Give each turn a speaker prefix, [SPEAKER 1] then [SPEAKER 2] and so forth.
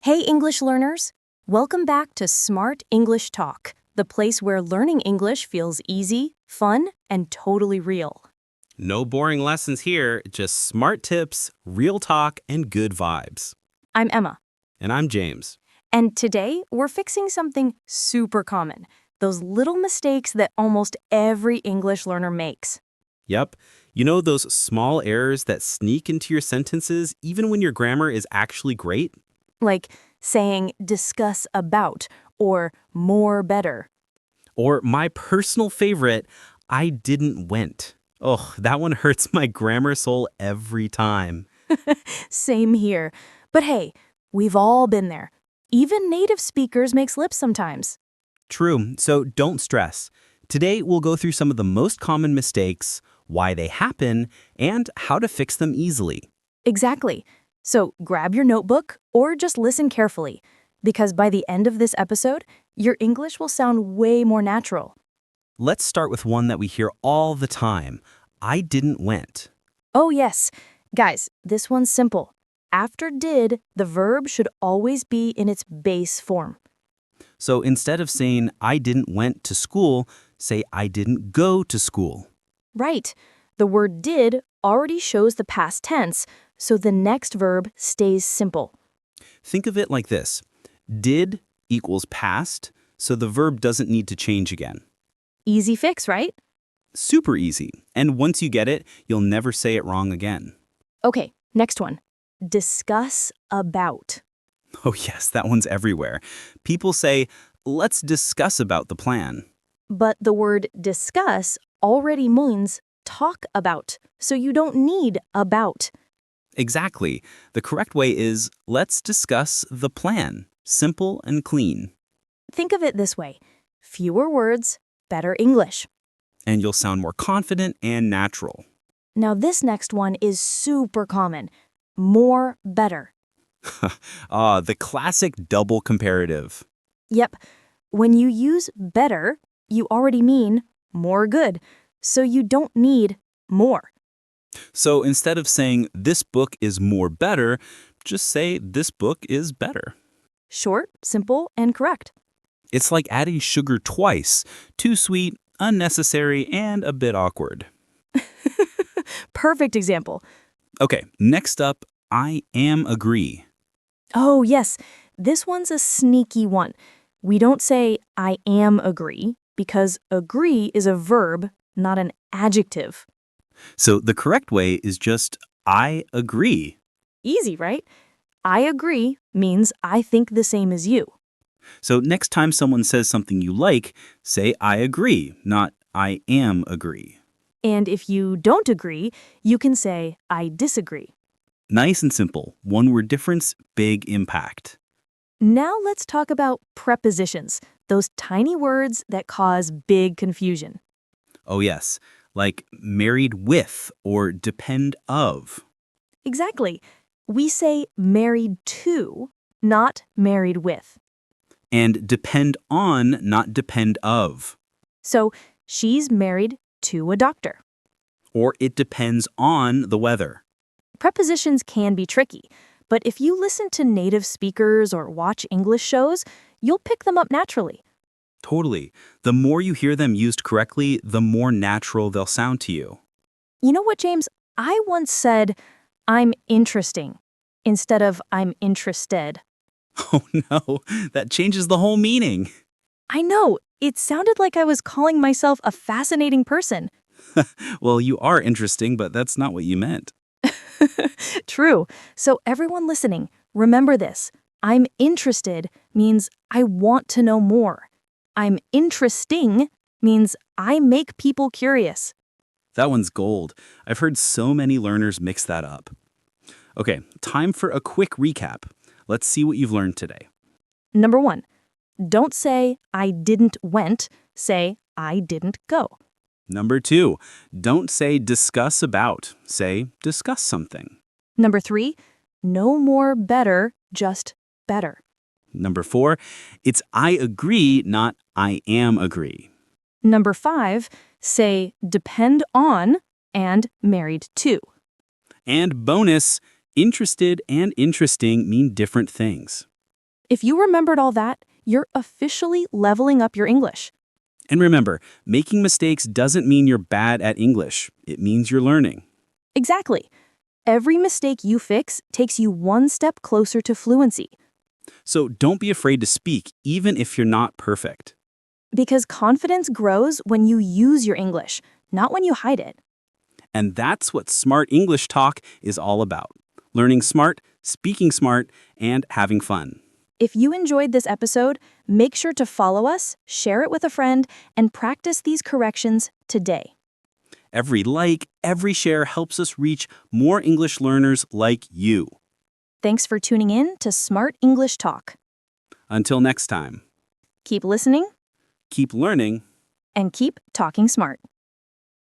[SPEAKER 1] Hey, English learners! Welcome back to Smart English Talk, the place where learning English feels easy, fun, and totally real.
[SPEAKER 2] No boring lessons here, just smart tips, real talk, and good vibes.
[SPEAKER 1] I'm Emma,
[SPEAKER 2] And I'm James.
[SPEAKER 1] and today we're fixing something super common, those little mistakes that almost every English learner makes.
[SPEAKER 2] Yep, you know those small errors that sneak into your sentences even when your grammar is actually great?
[SPEAKER 1] Like saying discuss about or more better.
[SPEAKER 2] Or my personal favorite, I didn't went. Oh, that one hurts my grammar soul every time.
[SPEAKER 1] Same here. But hey, we've all been there. Even native speakers make slips sometimes.
[SPEAKER 2] True, so don't stress. Today we'll go through some of the most common mistakes, why they happen, and how to fix them easily.
[SPEAKER 1] Exactly. So grab your notebook or just listen carefully, because by the end of this episode, your English will sound way more natural.
[SPEAKER 2] Let's start with one that we hear all the time. I didn't went.
[SPEAKER 1] Oh, yes. Guys, this one's simple. After did, the verb should always be in its base form.
[SPEAKER 2] So instead of saying I didn't went to school, say I didn't go to school.
[SPEAKER 1] Right. The word did already shows the past tense, so the next verb stays simple.
[SPEAKER 2] Think of it like this. Did equals past, so the verb doesn't need to change again.
[SPEAKER 1] Easy fix, right?
[SPEAKER 2] Super easy. And once you get it, you'll never say it wrong again.
[SPEAKER 1] Okay, next one. Discuss about.
[SPEAKER 2] Oh yes, that one's everywhere. People say, let's discuss about the plan.
[SPEAKER 1] But the word discuss already means talk about, so you don't need about.
[SPEAKER 2] Exactly. The correct way is, let's discuss the plan. Simple and clean.
[SPEAKER 1] Think of it this way. Fewer words, better English.
[SPEAKER 2] And you'll sound more confident and natural.
[SPEAKER 1] Now this next one is super common. More better.
[SPEAKER 2] The classic double comparative.
[SPEAKER 1] Yep. When you use better, you already mean more good, so you don't need more.
[SPEAKER 2] So instead of saying this book is more better, just say this book is better.
[SPEAKER 1] Short, simple, and correct.
[SPEAKER 2] It's like adding sugar twice. Too sweet, unnecessary, and a bit awkward.
[SPEAKER 1] Perfect example.
[SPEAKER 2] Okay, next up, I am agree.
[SPEAKER 1] Oh, yes. This one's a sneaky one. We don't say I am agree because agree is a verb, not an adjective.
[SPEAKER 2] So the correct way is just I agree.
[SPEAKER 1] Easy, right? I agree means I think the same as you.
[SPEAKER 2] So next time someone says something you like, say I agree, not I am agree.
[SPEAKER 1] And if you don't agree, you can say I disagree.
[SPEAKER 2] Nice and simple. One word difference, big impact.
[SPEAKER 1] Now let's talk about prepositions, those tiny words that cause big confusion.
[SPEAKER 2] Oh yes, like married with or depend of.
[SPEAKER 1] Exactly. We say married to, not married with.
[SPEAKER 2] And depend on, not depend of.
[SPEAKER 1] So she's married to a doctor.
[SPEAKER 2] Or it depends on the weather.
[SPEAKER 1] Prepositions can be tricky, but if you listen to native speakers or watch English shows, you'll pick them up naturally.
[SPEAKER 2] Totally. The more you hear them used correctly, the more natural they'll sound to you.
[SPEAKER 1] You know what, James? I once said, I'm interesting, instead of I'm interested.
[SPEAKER 2] Oh no, that changes the whole meaning.
[SPEAKER 1] I know, it sounded like I was calling myself a fascinating person.
[SPEAKER 2] Well, you are interesting, but that's not what you meant.
[SPEAKER 1] True. So everyone listening, remember this. I'm interested means I want to know more. I'm interesting means I make people curious.
[SPEAKER 2] That one's gold. I've heard so many learners mix that up. Okay, time for a quick recap. Let's see what you've learned today.
[SPEAKER 1] Number 1, don't say I didn't went, say I didn't go.
[SPEAKER 2] Number 2, don't say discuss about. Say discuss something.
[SPEAKER 1] Number 3, no more better, just better.
[SPEAKER 2] Number 4, it's I agree, not I am agree.
[SPEAKER 1] Number 5, say depend on and married to.
[SPEAKER 2] And bonus, interested and interesting mean different things.
[SPEAKER 1] If you remembered all that, you're officially leveling up your English.
[SPEAKER 2] And remember, making mistakes doesn't mean you're bad at English. It means you're learning.
[SPEAKER 1] Exactly. Every mistake you fix takes you one step closer to fluency.
[SPEAKER 2] So don't be afraid to speak, even if you're not perfect.
[SPEAKER 1] Because confidence grows when you use your English, not when you hide it.
[SPEAKER 2] And that's what Smart English Talk is all about. Learning smart, speaking smart, and having fun.
[SPEAKER 1] If you enjoyed this episode, make sure to follow us, share it with a friend, and practice these corrections today.
[SPEAKER 2] Every like, every share helps us reach more English learners like you.
[SPEAKER 1] Thanks for tuning in to Smart English Talk.
[SPEAKER 2] Until next time,
[SPEAKER 1] Keep listening
[SPEAKER 2] keep learning.
[SPEAKER 1] and keep talking smart.